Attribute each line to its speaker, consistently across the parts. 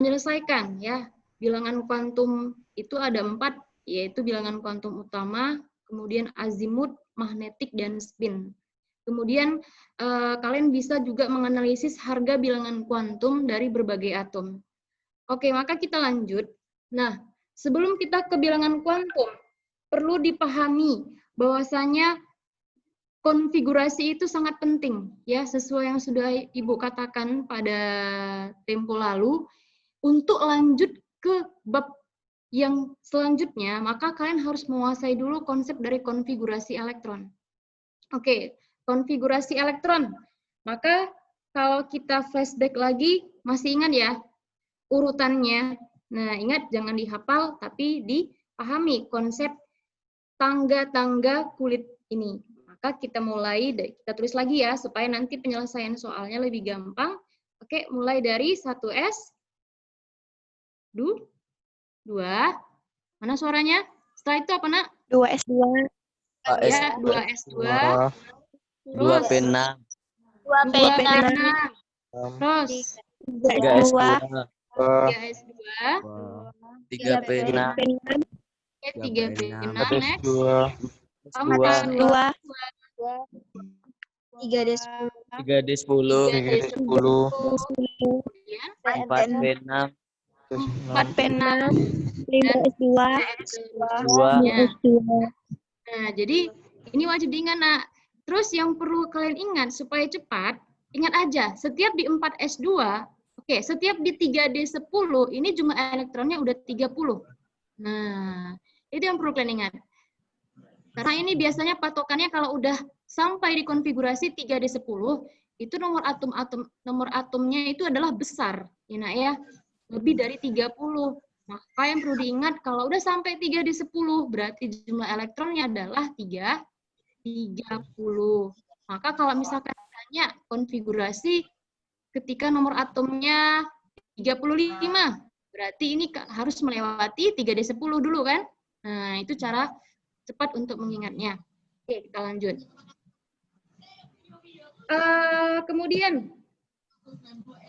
Speaker 1: menyelesaikan ya. Bilangan kuantum itu ada 4, yaitu bilangan kuantum utama, kemudian azimut, magnetik, dan spin. Kemudian kalian bisa juga menganalisis harga bilangan kuantum dari berbagai atom. Oke, maka kita lanjut. Nah, sebelum kita ke bilangan kuantum, perlu dipahami bahwasanya konfigurasi itu sangat penting, ya, sesuai yang sudah Ibu katakan pada tempo lalu. Untuk lanjut ke bab yang selanjutnya, maka kalian harus menguasai dulu konsep dari konfigurasi elektron. Oke, konfigurasi elektron. Maka kalau kita flashback lagi, masih ingat ya urutannya. Nah, ingat jangan dihafal, tapi dipahami konsep tangga-tangga kulit ini. Maka kita mulai, kita tulis lagi ya, supaya nanti penyelesaian soalnya lebih gampang. Oke, mulai dari 1S, 2, mana suaranya? Setelah itu apa, Nak?
Speaker 2: 2S2.
Speaker 1: Ya, 2S2.
Speaker 3: 2P6.
Speaker 1: 2P6. Terus
Speaker 3: 3S2.
Speaker 1: 3S2.
Speaker 3: 3P6.
Speaker 1: 3P6. Next.
Speaker 3: 4S2. 3D10. 4P6.
Speaker 1: 4P6.
Speaker 2: 5S2.
Speaker 3: 2.
Speaker 1: Nah, jadi ini wajib diingat, Nak. Terus yang perlu kalian ingat supaya cepat, ingat aja, setiap di 4S2, oke, setiap di 3D10, ini jumlah elektronnya udah 30. Nah, itu yang perlu kalian ingat. Karena ini biasanya patokannya kalau udah sampai di konfigurasi 3D10, itu nomor atomnya itu adalah besar, ya, Nak, ya. Lebih dari 30. Maka yang perlu diingat, kalau udah sampai 3D10, berarti jumlah elektronnya adalah 30. Maka kalau misalkan ditanya konfigurasi ketika nomor atomnya 35, berarti ini harus melewati 3D10 dulu kan? Nah, itu cara cepat untuk mengingatnya. Oke, kita lanjut. Kemudian,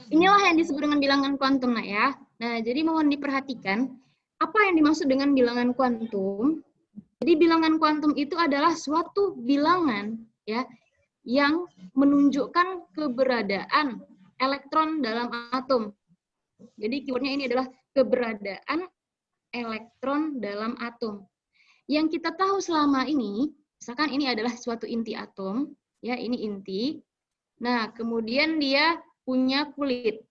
Speaker 1: inilah yang disebut dengan bilangan kuantum, Nak, ya. Nah, jadi mohon diperhatikan, apa yang dimaksud dengan bilangan kuantum? Jadi bilangan kuantum itu adalah suatu bilangan ya yang menunjukkan keberadaan elektron dalam atom. Jadi keywordnya ini adalah keberadaan elektron dalam atom. Yang kita tahu selama ini, misalkan ini adalah suatu inti atom, ya ini inti. Nah, kemudian dia punya kulit.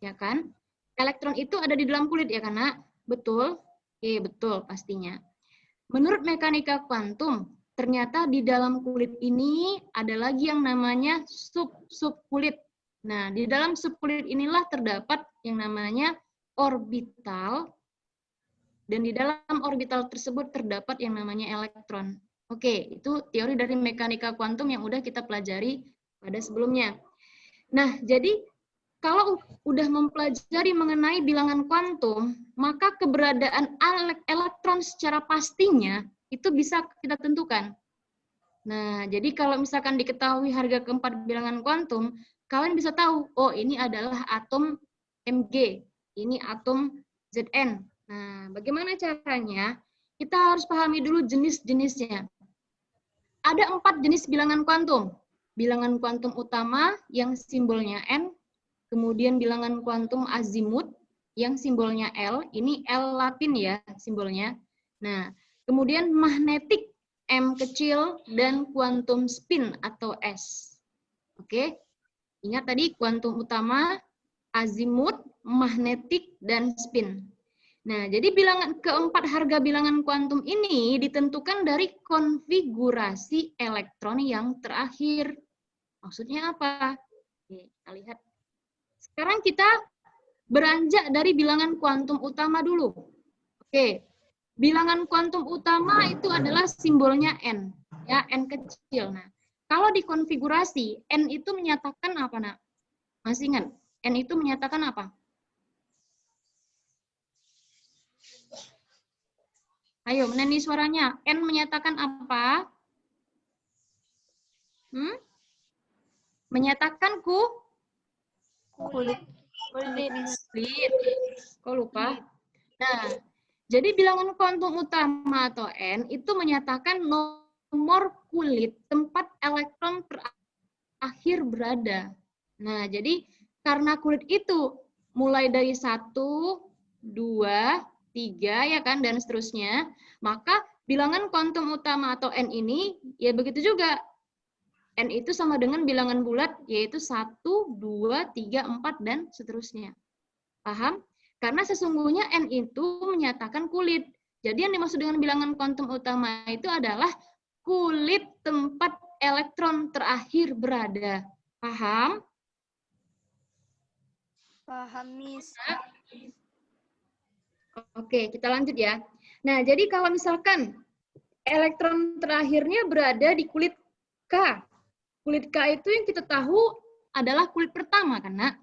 Speaker 1: Ya kan? Elektron itu ada di dalam kulit ya kan, Nak? Betul? Oke, betul pastinya. Menurut mekanika kuantum, ternyata di dalam kulit ini ada lagi yang namanya sub-kulit. Nah, di dalam subkulit inilah terdapat yang namanya orbital, dan di dalam orbital tersebut terdapat yang namanya elektron. Oke, itu teori dari mekanika kuantum yang udah kita pelajari pada sebelumnya. Nah, jadi kalau udah mempelajari mengenai bilangan kuantum, maka keberadaan elektron secara pastinya itu bisa kita tentukan. Nah, jadi kalau misalkan diketahui harga keempat bilangan kuantum, kalian bisa tahu, oh ini adalah atom Mg, ini atom Zn. Nah, bagaimana caranya? Kita harus pahami dulu jenis-jenisnya. Ada 4 jenis bilangan kuantum. Bilangan kuantum utama yang simbolnya N, kemudian bilangan kuantum azimut yang simbolnya L, ini L Latin ya simbolnya. Nah, kemudian magnetik M kecil dan kuantum spin atau S. Oke, ingat tadi kuantum utama, azimut, magnetik, dan spin. Nah, jadi bilangan keempat harga bilangan kuantum ini ditentukan dari konfigurasi elektron yang terakhir. Maksudnya apa? Oke, kita lihat. Sekarang kita beranjak dari bilangan kuantum utama dulu. Oke, bilangan kuantum utama itu adalah simbolnya N, ya N kecil. Nah, kalau dikonfigurasi N itu menyatakan apa, Nak? Masih ingat? N itu menyatakan apa? Ayo, meneni suaranya. N menyatakan apa? Menyatakan kulit. Kulit. Kok lupa? Nah, jadi bilangan kuantum utama atau N itu menyatakan nomor kulit tempat elektron terakhir berada. Nah, jadi karena kulit itu mulai dari 1, 2, 3, ya kan, dan seterusnya, maka bilangan kuantum utama atau N ini, ya begitu juga. N itu sama dengan bilangan bulat, yaitu 1, 2, 3, 4, dan seterusnya. Paham? Karena sesungguhnya N itu menyatakan kulit. Jadi yang dimaksud dengan bilangan kuantum utama itu adalah kulit tempat elektron terakhir berada. Paham?
Speaker 2: Paham, Miss.
Speaker 1: Oke, kita lanjut ya. Nah, jadi kalau misalkan elektron terakhirnya berada di kulit K. Kulit K itu yang kita tahu adalah kulit pertama, kan, Nak?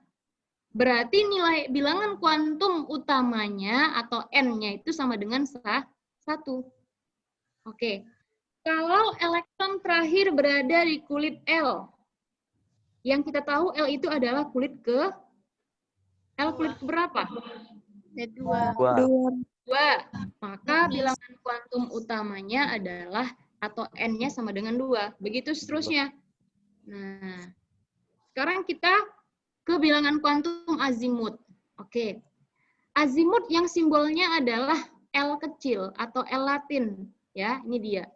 Speaker 1: Berarti nilai bilangan kuantum utamanya atau N-nya itu sama dengan 1. Oke. Kalau elektron terakhir berada di kulit L, yang kita tahu L itu adalah kulit ke L kulit berapa?
Speaker 2: Kedua.
Speaker 3: 2.
Speaker 1: 2. Maka bilangan kuantum utamanya adalah atau N-nya sama dengan 2. Begitu seterusnya. Nah, sekarang kita ke bilangan kuantum azimut. Oke. Azimut yang simbolnya adalah L kecil atau L latin. Ya, ini dia.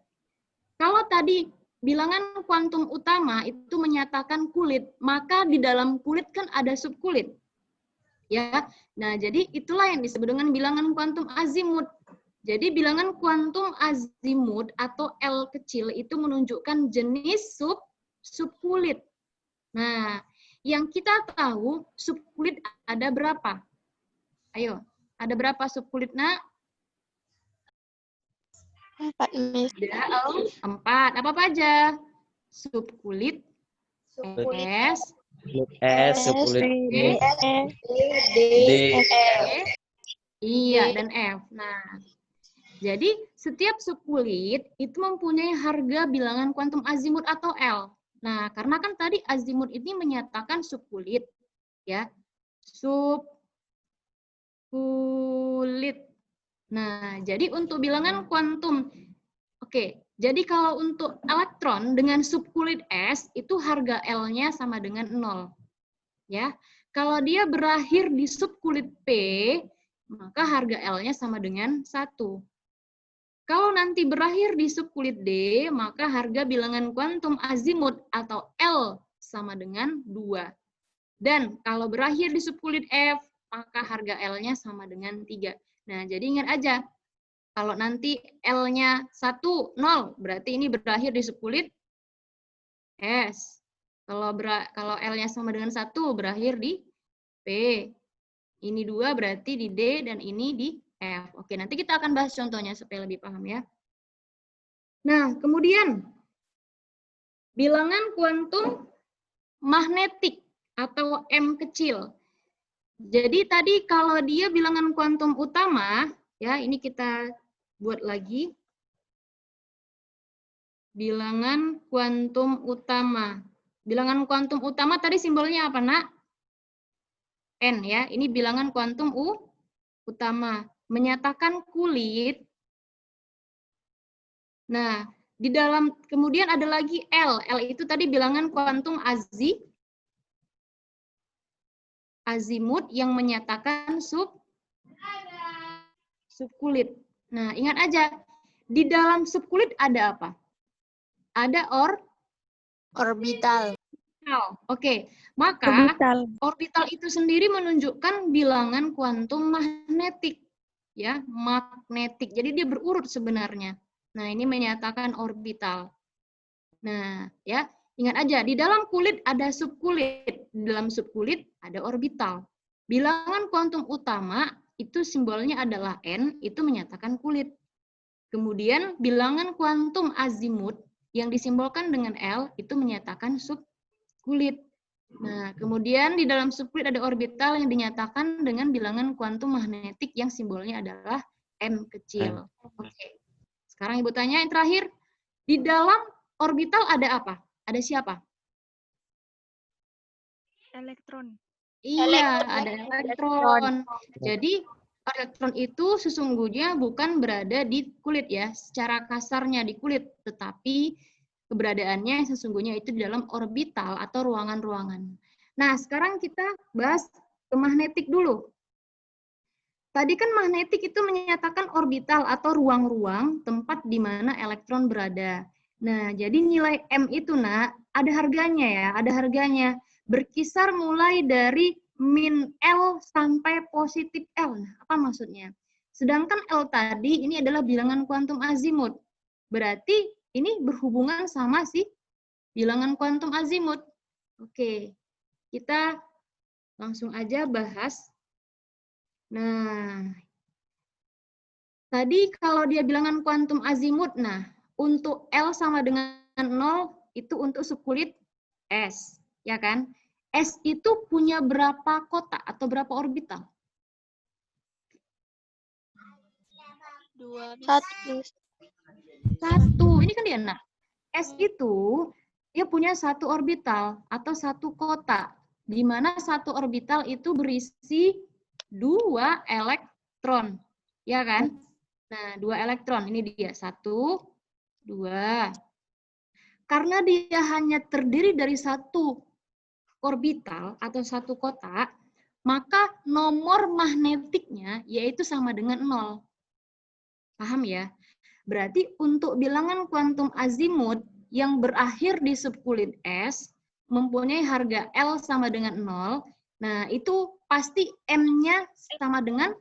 Speaker 1: Kalau tadi bilangan kuantum utama itu menyatakan kulit, maka di dalam kulit kan ada subkulit. Ya. Nah, jadi itulah yang disebut dengan bilangan kuantum azimut. Jadi bilangan kuantum azimut atau L kecil itu menunjukkan jenis subkulit. Nah, yang kita tahu subkulit ada berapa? Ayo, ada berapa subkulit, Nak?
Speaker 2: 4, Miss.
Speaker 1: Ada 4. Apa aja? Subkulit S,
Speaker 3: Subkulit
Speaker 1: E,
Speaker 3: D.
Speaker 1: iya, dan F. Nah, jadi setiap subkulit itu mempunyai harga bilangan kuantum azimut atau L. Nah, karena kan tadi azimut ini menyatakan subkulit, ya. Subkulit. Nah, jadi untuk bilangan kuantum, oke, jadi kalau untuk elektron dengan subkulit S, itu harga L-nya sama dengan 0. Ya. Kalau dia berakhir di subkulit P, maka harga L-nya sama dengan 1. Kalau nanti berakhir di subkulit D, maka harga bilangan kuantum azimut atau L sama dengan 2. Dan kalau berakhir di subkulit F, maka harga L-nya sama dengan 3. Nah, jadi ingat aja, kalau nanti L-nya 1, 0, berarti ini berakhir di subkulit S. Kalau L-nya sama dengan 1, berakhir di P. Ini 2 berarti di D, dan ini di F. Oke, nanti kita akan bahas contohnya supaya lebih paham ya. Nah, kemudian bilangan kuantum magnetik atau M kecil. Jadi tadi kalau dia bilangan kuantum utama, ya ini kita buat lagi. Bilangan kuantum utama. Bilangan kuantum utama tadi simbolnya apa, Nak? N ya. Ini bilangan kuantum utama. Menyatakan kulit. Nah, di dalam kemudian ada lagi L. L itu tadi bilangan kuantum azimut yang menyatakan subkulit. Nah, ingat aja, di dalam subkulit ada apa? Ada
Speaker 2: Orbital.
Speaker 1: Oke, maka orbital itu sendiri menunjukkan bilangan kuantum magnetik. Ya, magnetik. Jadi dia berurut sebenarnya. Nah, ini menyatakan orbital. Nah, ya, ingat aja, di dalam kulit ada subkulit. Di dalam subkulit ada orbital. Bilangan kuantum utama itu simbolnya adalah N, itu menyatakan kulit. Kemudian bilangan kuantum azimut yang disimbolkan dengan L itu menyatakan subkulit. Nah, kemudian di dalam subkulit ada orbital yang dinyatakan dengan bilangan kuantum magnetik yang simbolnya adalah M kecil. Oke. Sekarang Ibu tanya yang terakhir, di dalam orbital ada apa? Ada siapa?
Speaker 2: Elektron.
Speaker 1: Iya, ada elektron. Jadi elektron itu sesungguhnya bukan berada di kulit ya, secara kasarnya di kulit, tetapi keberadaannya sesungguhnya itu di dalam orbital atau ruangan-ruangan. Nah, sekarang kita bahas ke magnetik dulu. Tadi kan magnetik itu menyatakan orbital atau ruang-ruang tempat di mana elektron berada. Nah, jadi nilai M itu, Nak, ada harganya ya, ada harganya. Berkisar mulai dari min L sampai positif L. Nah, apa maksudnya? Sedangkan L tadi ini adalah bilangan kuantum azimut. Berarti ini berhubungan sama si bilangan kuantum azimut. Oke, kita langsung aja bahas. Nah, tadi kalau dia bilangan kuantum azimut, nah untuk L sama dengan 0 itu untuk subkulit S, ya kan? S itu punya berapa kotak atau berapa orbital?
Speaker 2: 2, Miss.
Speaker 1: 1. Ini kan dia, nah. S itu dia punya satu orbital atau satu kotak, di mana satu orbital itu berisi 2 elektron, ya kan? Nah, 2 elektron, ini dia 1, 2. Karena dia hanya terdiri dari satu orbital atau satu kotak, maka nomor magnetiknya yaitu sama dengan 0. Paham ya? Berarti untuk bilangan kuantum azimut yang berakhir di subkulit S mempunyai harga L sama dengan 0. Nah, itu pasti M-nya sama dengan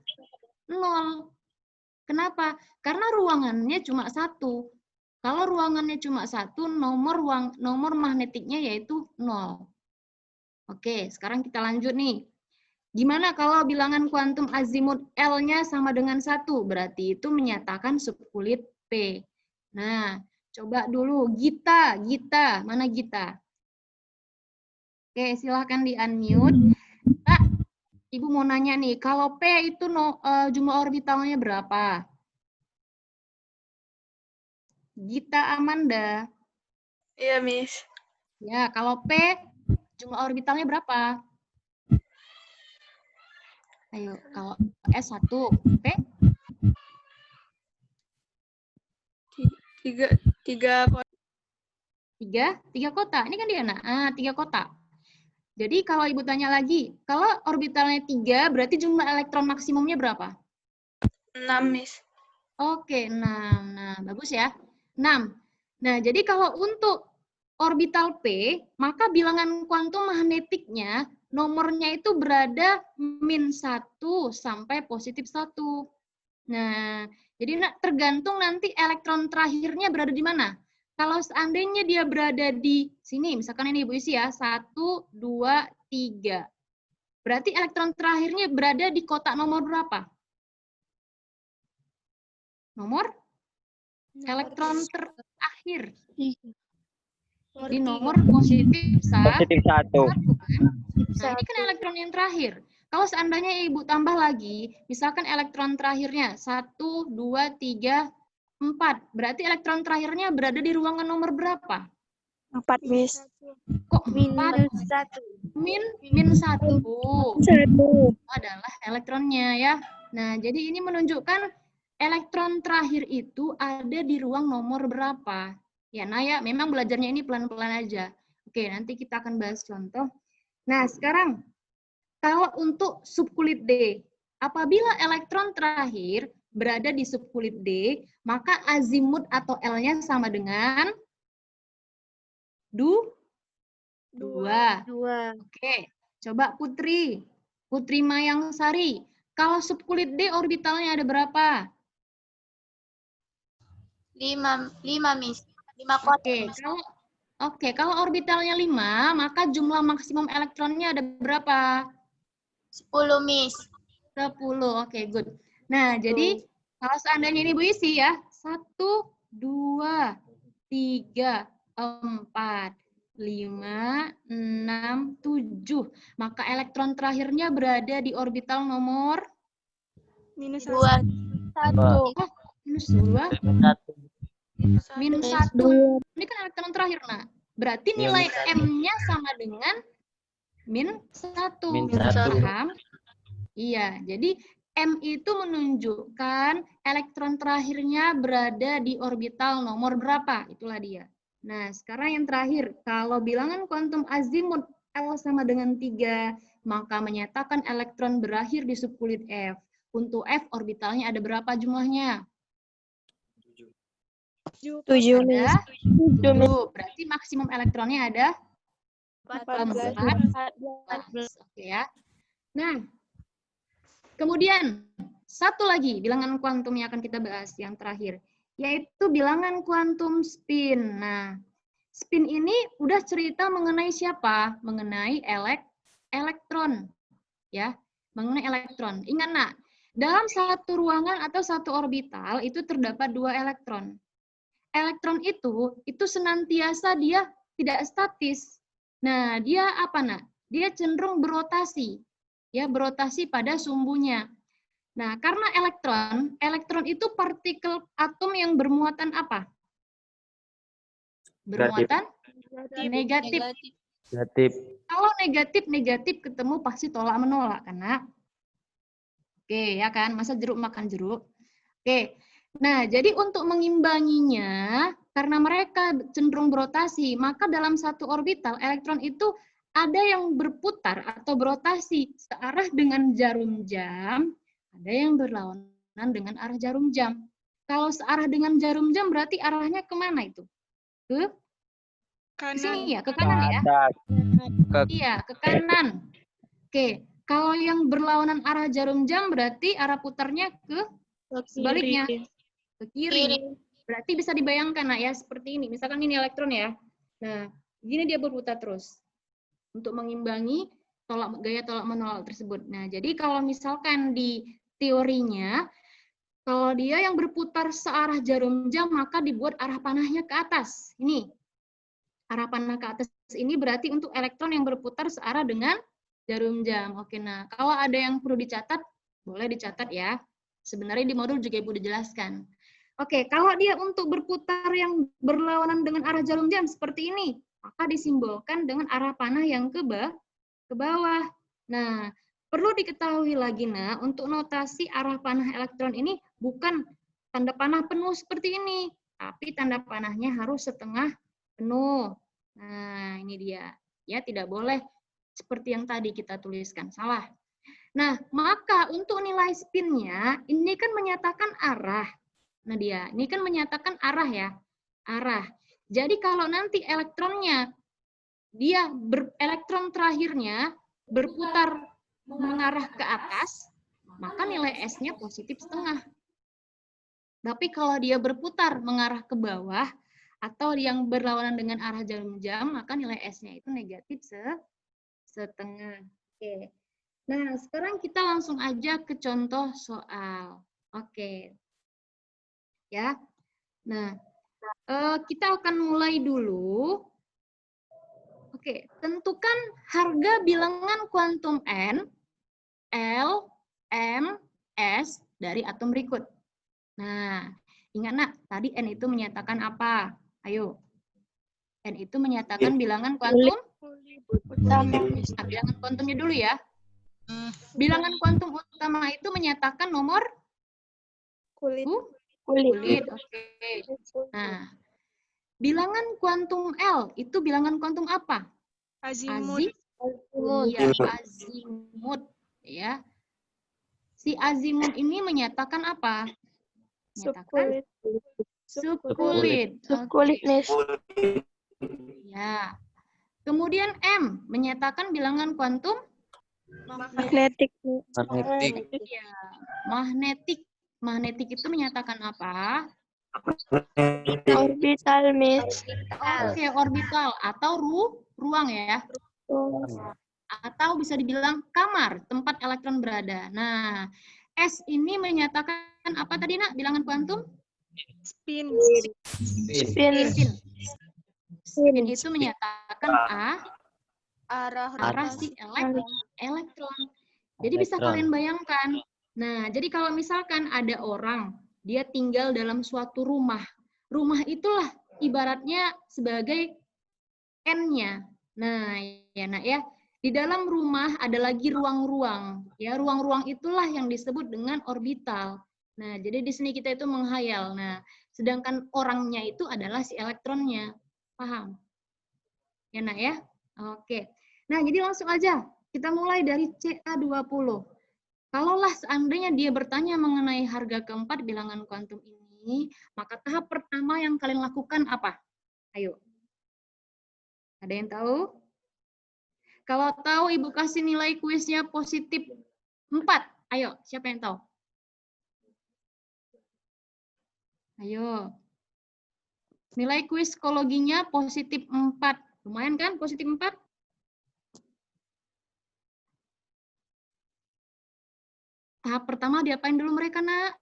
Speaker 1: 0. Kenapa? Karena ruangannya cuma satu. Kalau ruangannya cuma satu, nomor magnetiknya yaitu 0. Oke, sekarang kita lanjut nih. Gimana kalau bilangan kuantum azimut L-nya sama dengan 1? Berarti itu menyatakan subkulit P. Nah, coba dulu Gita. Mana Gita? Oke, silahkan di-unmute. Kak, Ibu mau nanya nih, kalau P itu jumlah orbitalnya berapa? Gita Amanda.
Speaker 2: Iya, Miss.
Speaker 1: Ya, kalau P jumlah orbitalnya berapa? Ayo, kalau S1, P?
Speaker 2: 3
Speaker 1: Tiga kotak. Ini kan dia, nak. 3 kotak. Jadi kalau Ibu tanya lagi, kalau orbitalnya 3, berarti jumlah elektron maksimumnya berapa?
Speaker 2: 6, Miss.
Speaker 1: Oke, 6. Nah, bagus ya. 6. Nah, jadi kalau untuk orbital P, maka bilangan kuantum magnetiknya nomornya itu berada -1 sampai +1. Nah, jadi tergantung nanti elektron terakhirnya berada di mana. Kalau seandainya dia berada di sini, misalkan ini Ibu isi ya, 1, 2, 3. Berarti elektron terakhirnya berada di kotak nomor berapa? Nomor elektron terakhir. Di nomor positif
Speaker 3: Positif 1.
Speaker 1: Nah, ini kan elektron yang terakhir. Kalau seandainya Ibu tambah lagi, misalkan elektron terakhirnya 1, 2, 3, 4. Berarti elektron terakhirnya berada di ruangan nomor berapa?
Speaker 2: 4, Miss.
Speaker 1: Kok 4? -1. Adalah elektronnya ya. Nah, jadi ini menunjukkan elektron terakhir itu ada di ruang nomor berapa. Ya, Naya, memang belajarnya ini pelan-pelan aja. Oke, nanti kita akan bahas contoh. Nah, sekarang kalau untuk subkulit D, apabila elektron terakhir berada di subkulit D, maka azimut atau L-nya sama dengan 2. Oke, coba Putri Mayang Sari. Kalau subkulit D orbitalnya ada berapa?
Speaker 2: 5, Miss. 5 kotak.
Speaker 1: Oke, kalau orbitalnya 5, maka jumlah maksimum elektronnya ada berapa?
Speaker 2: 10, Miss.
Speaker 1: 10, oke, good. Nah, jadi kalau seandainya ini Bu isi ya, 1, 2, 3, 4, 5, 6, 7. Maka elektron terakhirnya berada di orbital nomor?
Speaker 2: -2.
Speaker 1: Oh, -2. -1. Ini kan elektron terakhir, nah. Berarti nilai M-nya sama dengan -1.
Speaker 3: Min 1.
Speaker 1: Paham? Iya, jadi M itu menunjukkan elektron terakhirnya berada di orbital nomor berapa. Itulah dia. Nah, sekarang yang terakhir. Kalau bilangan kuantum azimut L sama dengan 3, maka menyatakan elektron berakhir di subkulit F. Untuk F, orbitalnya ada berapa jumlahnya?
Speaker 2: 7,
Speaker 1: Ada
Speaker 2: Miss.
Speaker 1: 7. Berarti maksimum elektronnya ada
Speaker 2: 14.
Speaker 1: 14. Oke ya. Nah, kemudian satu lagi bilangan kuantum yang akan kita bahas yang terakhir, yaitu bilangan kuantum spin. Nah, spin ini udah cerita mengenai siapa? Mengenai elektron. Ya, mengenai elektron. Ingat nak, dalam satu ruangan atau satu orbital itu terdapat 2 elektron. Elektron itu senantiasa dia tidak statis. Nah, dia apa nak? Dia cenderung berotasi. Ya, berotasi pada sumbunya. Nah, karena elektron itu partikel atom yang bermuatan apa? Bermuatan negatif.
Speaker 3: Negatif.
Speaker 1: Kalau negatif ketemu pasti tolak menolak, karena oke ya kan, masa jeruk makan jeruk. Oke. Nah, jadi untuk mengimbanginya, karena mereka cenderung berotasi, maka dalam satu orbital elektron itu ada yang berputar atau berotasi searah dengan jarum jam, ada yang berlawanan dengan arah jarum jam. Kalau searah dengan jarum jam berarti arahnya kemana itu? Ke sini ya, ke kanan ya? Iya, ke kanan. Oke, kalau yang berlawanan arah jarum jam berarti arah putarnya ke sebaliknya, ke kiri. Berarti bisa dibayangkan nak ya, seperti ini. Misalkan ini elektron ya. Nah, gini dia berputar terus untuk mengimbangi gaya tolak menolak tersebut. Nah, jadi kalau misalkan di teorinya, kalau dia yang berputar searah jarum jam, maka dibuat arah panahnya ke atas. Ini. Arah panah ke atas ini berarti untuk elektron yang berputar searah dengan jarum jam. Oke, nah kalau ada yang perlu dicatat, boleh dicatat ya. Sebenarnya di modul juga Ibu dijelaskan. Oke, kalau dia untuk berputar yang berlawanan dengan arah jarum jam seperti ini, maka disimbolkan dengan arah panah yang ke bawah. Nah, perlu diketahui lagi, nah, untuk notasi arah panah elektron ini bukan tanda panah penuh seperti ini, tapi tanda panahnya harus setengah penuh. Nah, ini dia. Ya, tidak boleh seperti yang tadi kita tuliskan, salah. Nah, maka untuk nilai spinnya, ini kan menyatakan arah. Nah, dia, ini kan menyatakan arah ya, arah. Jadi kalau nanti elektronnya, elektron terakhirnya berputar mengarah ke atas, maka nilai S-nya positif setengah. Tapi kalau dia berputar mengarah ke bawah, atau yang berlawanan dengan arah jarum jam, maka nilai S-nya itu negatif setengah. Oke. Nah, sekarang kita langsung aja ke contoh soal. Oke. Ya. Nah, kita akan mulai dulu. Oke, tentukan harga bilangan kuantum N, L, M, S dari atom berikut. Nah, ingat nak, tadi N itu menyatakan apa? Ayo. N itu menyatakan bilangan kuantum utama. Nah, bilangan kuantumnya dulu ya. Bilangan kuantum utama itu menyatakan nomor kulit. Oke. Nah, bilangan kuantum L itu bilangan kuantum apa? Azimut. Iya, azimut. Ya. Si azimut ini menyatakan apa? Menyatakan subkulit.
Speaker 2: Subkulit, Miss.
Speaker 1: Ya. Kemudian M menyatakan bilangan kuantum
Speaker 2: Magnetik.
Speaker 1: ya, magnetik. Magnetik itu menyatakan apa?
Speaker 2: Orbital, Miss.
Speaker 1: Oke, orbital atau ruang ya. Atau bisa dibilang kamar, tempat elektron berada. Nah, S ini menyatakan apa tadi nak? Bilangan kuantum?
Speaker 2: Spin.
Speaker 1: Spin itu menyatakan
Speaker 2: Arah
Speaker 1: si elektron. Jadi bisa kalian bayangkan. Nah, jadi kalau misalkan ada orang, dia tinggal dalam suatu rumah. Rumah itulah ibaratnya sebagai N-nya. Nah, ya nak ya. Di dalam rumah ada lagi ruang-ruang. Ya, ruang-ruang itulah yang disebut dengan orbital. Nah, jadi di sini kita itu menghayal. Nah, sedangkan orangnya itu adalah si elektronnya. Paham? Ya, Nak ya? Oke. Nah, jadi langsung aja. Kita mulai dari CA20. Kalaulah seandainya dia bertanya mengenai harga keempat bilangan kuantum ini, maka tahap pertama yang kalian lakukan apa? Ayo. Ada yang tahu? Kalau tahu, Ibu kasih nilai kuisnya positif 4. Ayo, siapa yang tahu? Ayo. Nilai kuis psikologinya positif 4. Lumayan kan positif 4? Tahap pertama diapain dulu mereka, Nak?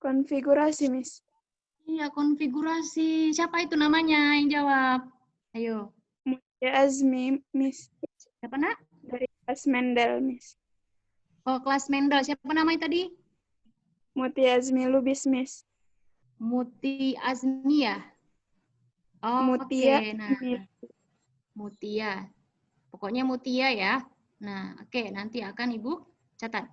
Speaker 2: Konfigurasi, Miss.
Speaker 1: Iya, konfigurasi. Siapa itu namanya yang jawab? Ayo.
Speaker 2: Ya, Azmi, Miss.
Speaker 1: Siapa, Nak?
Speaker 2: Dari kelas Mendel, Miss.
Speaker 1: Oh, kelas Mendel. Siapa namanya tadi?
Speaker 2: Mutia Azmi Lubis, Miss.
Speaker 1: Muti Azmia. Oh,
Speaker 2: Mutia
Speaker 1: oke. Nah,
Speaker 2: Azmi.
Speaker 1: Mutia. Pokoknya Mutia ya. Nah, oke. Nanti akan Ibu catat.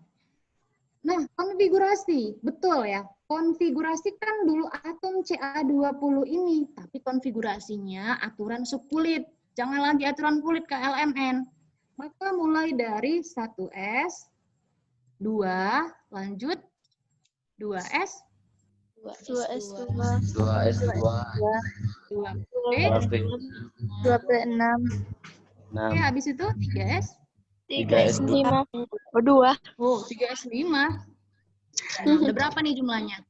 Speaker 1: Nah, konfigurasi. Betul ya. Konfigurasi kan dulu atom Ca20 ini. Tapi konfigurasinya aturan subkulit. Jangan lagi aturan kulit KLMN. Maka mulai dari 1S, 2, lanjut 2S,
Speaker 2: 2S2.
Speaker 3: 2S2,
Speaker 1: 2P,
Speaker 3: 2P,
Speaker 2: 2P6.
Speaker 3: 6,
Speaker 1: Oke, habis itu 3S.
Speaker 3: 3S2,
Speaker 2: 5. Oh, 2.
Speaker 1: Oh, 3S5. Nah, udah berapa nih jumlahnya?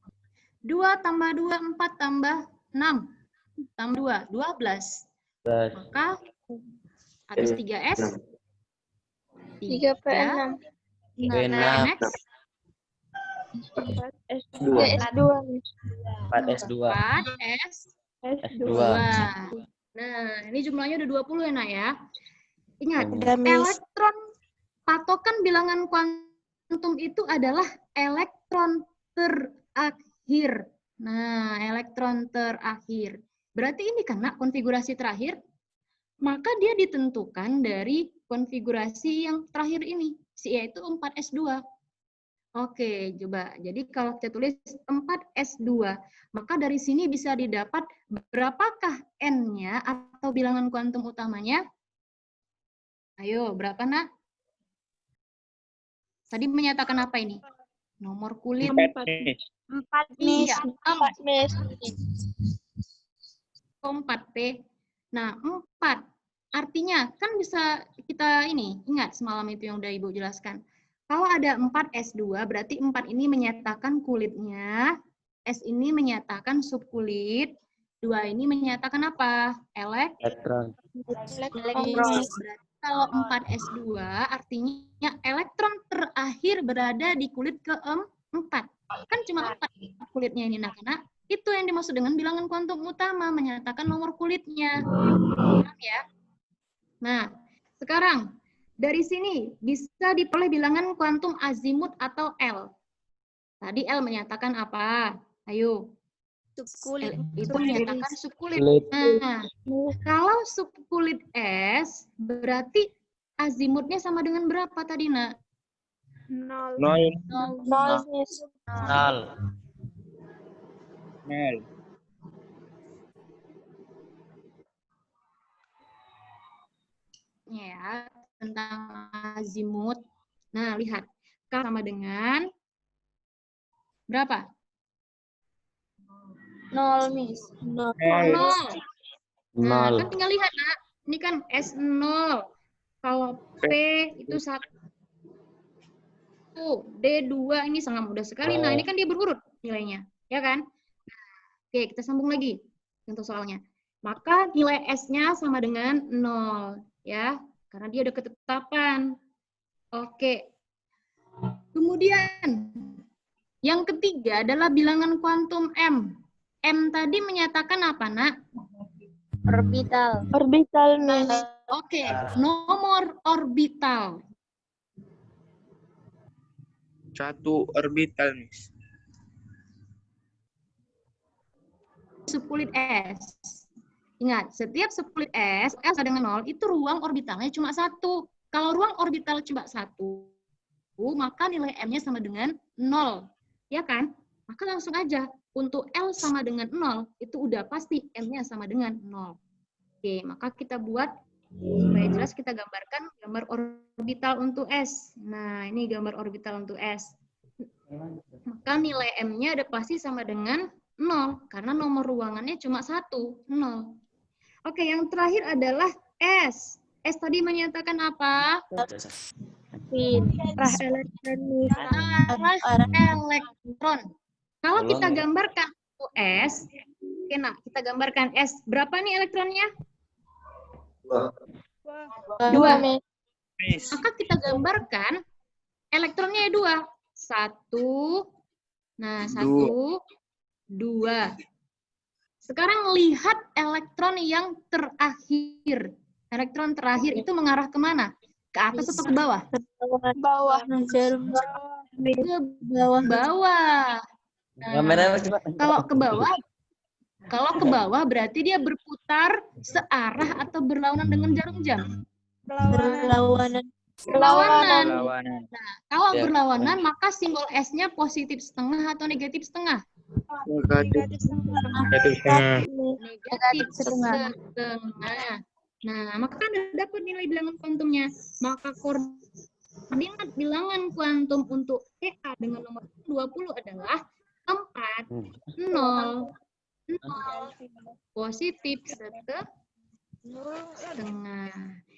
Speaker 1: 2 tambah 2, 4 tambah 6. Tambah 2, 12. Maka habis 3S,
Speaker 2: 3P6.
Speaker 1: 3,
Speaker 3: P6,
Speaker 1: next,
Speaker 2: 4S2.
Speaker 3: 4S2,
Speaker 1: 4S,
Speaker 2: S2.
Speaker 3: 2,
Speaker 1: 2. Nah, ini jumlahnya udah 20 ya, Nak ya. Ingat,
Speaker 2: Udah, Miss.
Speaker 1: elektron, patokan bilangan kuantum itu adalah elektron terakhir. Nah, elektron terakhir. Berarti ini kan, Nak, konfigurasi terakhir. Maka dia ditentukan dari konfigurasi yang terakhir ini, yaitu 4S2. Oke, coba. Jadi kalau kita tulis 4S2, maka dari sini bisa didapat berapakah N-nya atau bilangan kuantum utamanya? Ayo, berapa, Nak? Tadi menyatakan apa ini? Nomor kulit.
Speaker 2: 4, Miss.
Speaker 1: Iya,
Speaker 2: 4, Miss.
Speaker 1: 4P. Nah, 4. Artinya, kan bisa kita ini, ingat semalam itu yang udah Ibu jelaskan. Kalau ada 4S2, berarti 4 ini menyatakan kulitnya, S ini menyatakan subkulit, 2 ini menyatakan apa?
Speaker 3: elektron,
Speaker 1: Berarti kalau 4S2 artinya elektron terakhir berada di kulit keempat. Kan cuma 4 kulitnya ini, nah, itu yang dimaksud dengan bilangan kuantum utama, menyatakan nomor kulitnya. Ya. Nah, sekarang dari sini bisa diperoleh bilangan kuantum azimut atau L. Tadi L menyatakan apa? Ayo.
Speaker 2: Subkulit.
Speaker 1: Itu menyatakan subkulit.
Speaker 3: kulit,
Speaker 1: Nah, kalau subkulit S, berarti azimutnya sama dengan berapa tadi, Nak?
Speaker 2: 0.
Speaker 3: 0,
Speaker 2: Miss.
Speaker 3: 0,
Speaker 1: Ya, tentang azimut. Nah, lihat. K sama dengan berapa?
Speaker 2: 0, Miss. 0.
Speaker 1: 0. Nah,
Speaker 3: 0,
Speaker 1: kan tinggal lihat, Nak. Ini kan S0. Kalau P itu 1. D2 ini sangat mudah sekali. Nah, ini kan dia berurut nilainya. Ya kan? Oke, kita sambung lagi untuk soalnya. Maka nilai S-nya sama dengan 0. Ya, karena dia udah ketetapan. Oke. Kemudian, yang ketiga adalah bilangan kuantum M. M tadi menyatakan apa, Nak?
Speaker 2: Orbital. Orbital, Miss.
Speaker 1: Oke, nomor orbital.
Speaker 4: 1 orbital, Miss.
Speaker 1: Subkulit S. Ingat, setiap split S sama dengan 0, itu ruang orbitalnya cuma 1. Kalau ruang orbital cuma 1, maka nilai M-nya sama dengan 0. Ya kan? Maka langsung aja, untuk L sama dengan 0, itu udah pasti M-nya sama dengan 0. Oke, maka kita buat, supaya jelas kita gambarkan gambar orbital untuk S. Nah, ini gambar orbital untuk S. Maka nilai M-nya udah pasti sama dengan 0, karena nomor ruangannya cuma 1, 0. Oke, yang terakhir adalah S. S tadi menyatakan apa?
Speaker 2: Arah elektronik.
Speaker 1: Arah elektron. Kalau kita gambarkan untuk S, oke, nah, kita gambarkan S. Berapa nih elektronnya? 2.
Speaker 4: Miss.
Speaker 1: Maka kita gambarkan elektronnya 2. 1. Nah, 1, 2. Sekarang lihat elektron yang terakhir. Elektron terakhir itu mengarah kemana? Ke atas atau ke bawah?
Speaker 2: Bawah. Jarum.
Speaker 1: Ke bawah. Nah, kalau ke bawah berarti dia berputar searah atau berlawanan dengan jarum jam?
Speaker 2: Berlawanan.
Speaker 1: Berlawanan.
Speaker 4: Lawanan.
Speaker 1: Nah, kalau berlawanan maka simbol S-nya positif setengah atau negatif setengah?
Speaker 4: Negatif setengah.
Speaker 1: Negatif setengah. Nah, maka kan udah dapat nilai bilangan kuantumnya. Maka koordinat bilangan kuantum untuk TA dengan nomor 20 adalah 4, 0, 0, positif setengah.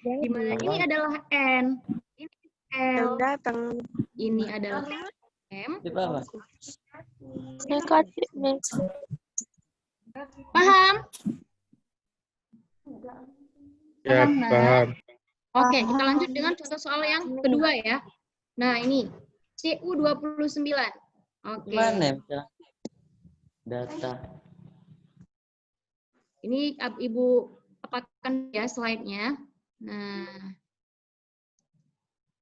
Speaker 1: Di mana ini adalah N, ini L, ini adalah M.
Speaker 3: Di bawah.
Speaker 2: Negatif.
Speaker 1: Paham?
Speaker 4: Ya,
Speaker 1: Nah.
Speaker 4: paham.
Speaker 1: Oke, kita lanjut dengan contoh soal yang kedua ya. Nah, ini CU29. Oke.
Speaker 3: Gimana ya? Data.
Speaker 1: Ini Ibu apakan ya slide-nya. Nah,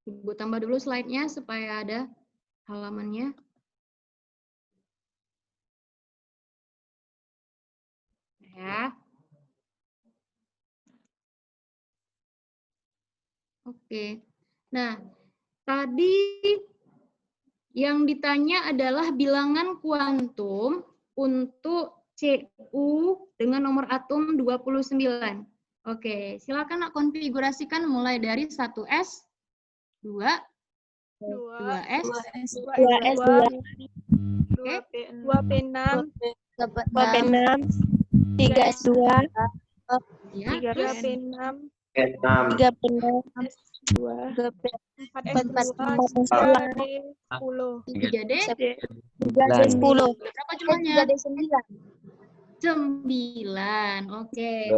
Speaker 1: Ibu tambah dulu slide-nya supaya ada halamannya. Ya. Oke. Nah, tadi yang ditanya adalah bilangan kuantum untuk CU dengan nomor atom 29. Oke, silakan nak konfigurasikan mulai dari 1S, 2, 2S,
Speaker 2: 2P6,
Speaker 1: 2P6,
Speaker 2: 3S2,
Speaker 1: ya,
Speaker 2: 3P6,
Speaker 3: 6.
Speaker 1: 3D,
Speaker 2: 3D10.
Speaker 1: berapa jumlahnya? 9. Oke.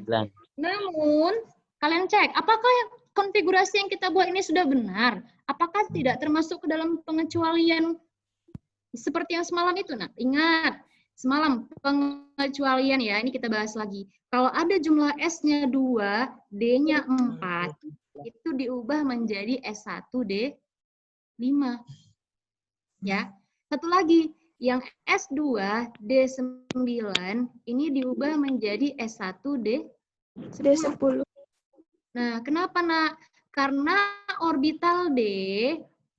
Speaker 1: Nah,
Speaker 3: 29.
Speaker 1: namun, kalian cek, apakah konfigurasi yang kita buat ini sudah benar? Apakah tidak termasuk ke dalam pengecualian seperti yang semalam itu? Nah, ingat, semalam pengecualian ya, ini kita bahas lagi. Kalau ada jumlah S-nya 2, D-nya 4, itu diubah menjadi S1D5. Ya. Satu lagi, yang S2, D9, ini diubah menjadi S1D10. Nah, kenapa, Nak? Karena orbital D,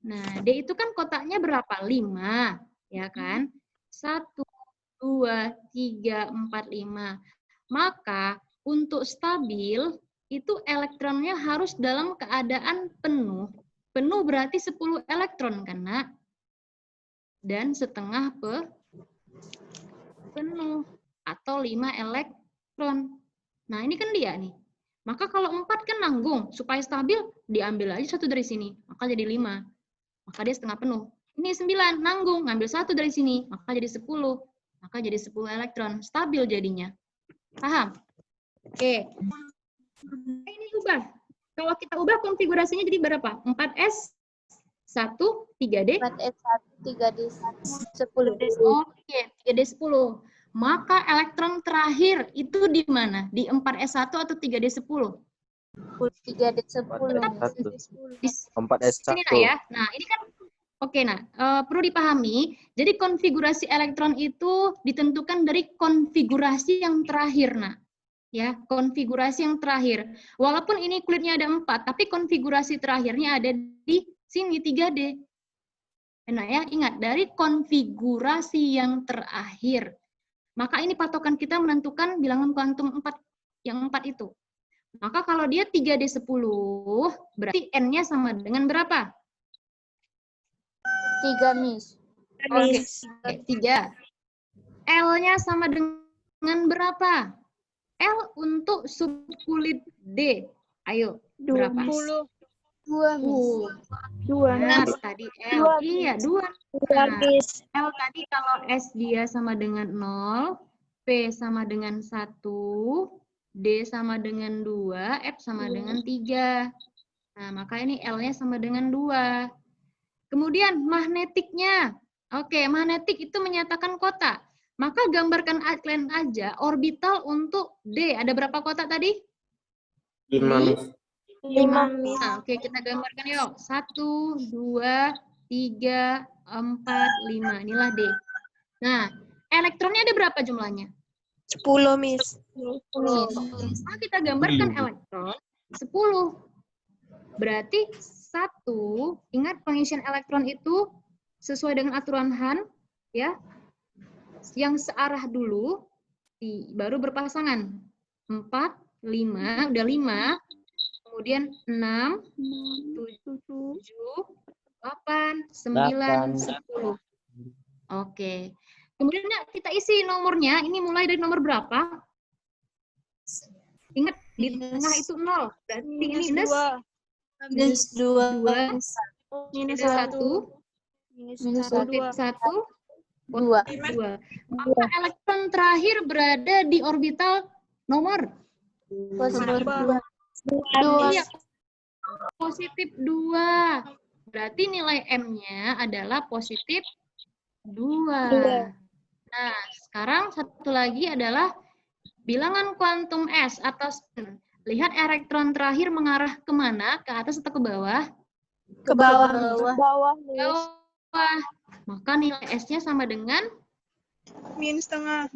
Speaker 1: nah, D itu kan kotaknya berapa? 5, ya kan? 1, 2, 3, 4, 5. Maka, untuk stabil, itu elektronnya harus dalam keadaan penuh. Penuh berarti 10 elektron, kan, Nak? Dan setengah penuh, atau 5 elektron. Nah, ini kan dia nih. Maka kalau 4 kan nanggung, supaya stabil, diambil aja 1 dari sini, maka jadi 5. Maka dia setengah penuh. Ini 9, nanggung, ngambil 1 dari sini, maka jadi 10. Maka jadi 10 elektron, stabil jadinya. Paham? Oke. Ini ubah. Kalau kita ubah konfigurasinya jadi berapa? 4S, 1, 3D.
Speaker 2: 4S1, 3D10.
Speaker 1: Oke, 3D10. Maka elektron terakhir itu di mana? Di 4S1 atau 3D10?
Speaker 2: 3D10.
Speaker 3: 4S1.
Speaker 1: Sini, Nak, ya. Nah, ini kan oke, nah, perlu dipahami. Jadi konfigurasi elektron itu ditentukan dari konfigurasi yang terakhir, nah. Ya, konfigurasi yang terakhir. Walaupun ini kulitnya ada 4, tapi konfigurasi terakhirnya ada di sini 3D. Nah ya, ingat, dari konfigurasi yang terakhir. Maka ini patokan kita menentukan bilangan kuantum 4, yang 4 itu. Maka kalau dia 3D10, berarti N-nya sama dengan berapa?
Speaker 2: 3, Miss.
Speaker 1: Oke, 3. L-nya sama dengan berapa? L untuk subkulit D. Ayo, berapa?
Speaker 2: 2, Miss.
Speaker 1: 2. Nah, tadi L. Iya, 2. Nah, L tadi kalau S dia sama dengan 0, P sama dengan 1, D sama dengan 2, F sama dengan 3. Nah, maka ini L-nya sama dengan 2. Kemudian magnetiknya. Oke, magnetik itu menyatakan kotak. Maka gambarkan kalian aja orbital untuk D. Ada berapa kotak tadi?
Speaker 3: 5,
Speaker 2: 5, Miss.
Speaker 1: Nah, oke, kita gambarkan yuk. 1, 2, 3, 4, 5. Inilah D. Nah, elektronnya ada berapa jumlahnya?
Speaker 2: 10, Miss.
Speaker 1: Nah, kita gambarkan elektron 10. Berarti 1, ingat pengisian elektron itu sesuai dengan aturan Hahn, ya. Yang searah dulu, baru berpasangan. 4, 5, udah 5. Kemudian 6, 7, 8, 9, 10. Oke. Kemudian kita isi nomornya, ini mulai dari nomor berapa? Ingat, di tengah itu 0. Berarti ini minus
Speaker 2: 2.
Speaker 1: 2, minus 1, positif 1,
Speaker 2: 2.
Speaker 1: 2. Maka elektron terakhir berada di orbital nomor? Iya, positif 2. Berarti nilai M-nya adalah positif 2. Nah, sekarang satu lagi adalah bilangan kuantum S atau spin. Lihat elektron terakhir mengarah kemana? Ke atas atau ke bawah?
Speaker 2: Ke bawah.
Speaker 1: Bawah. Maka nilai S-nya sama dengan?
Speaker 4: -1/2.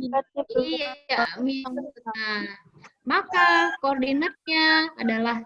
Speaker 1: Iya, minus setengah. Maka koordinatnya adalah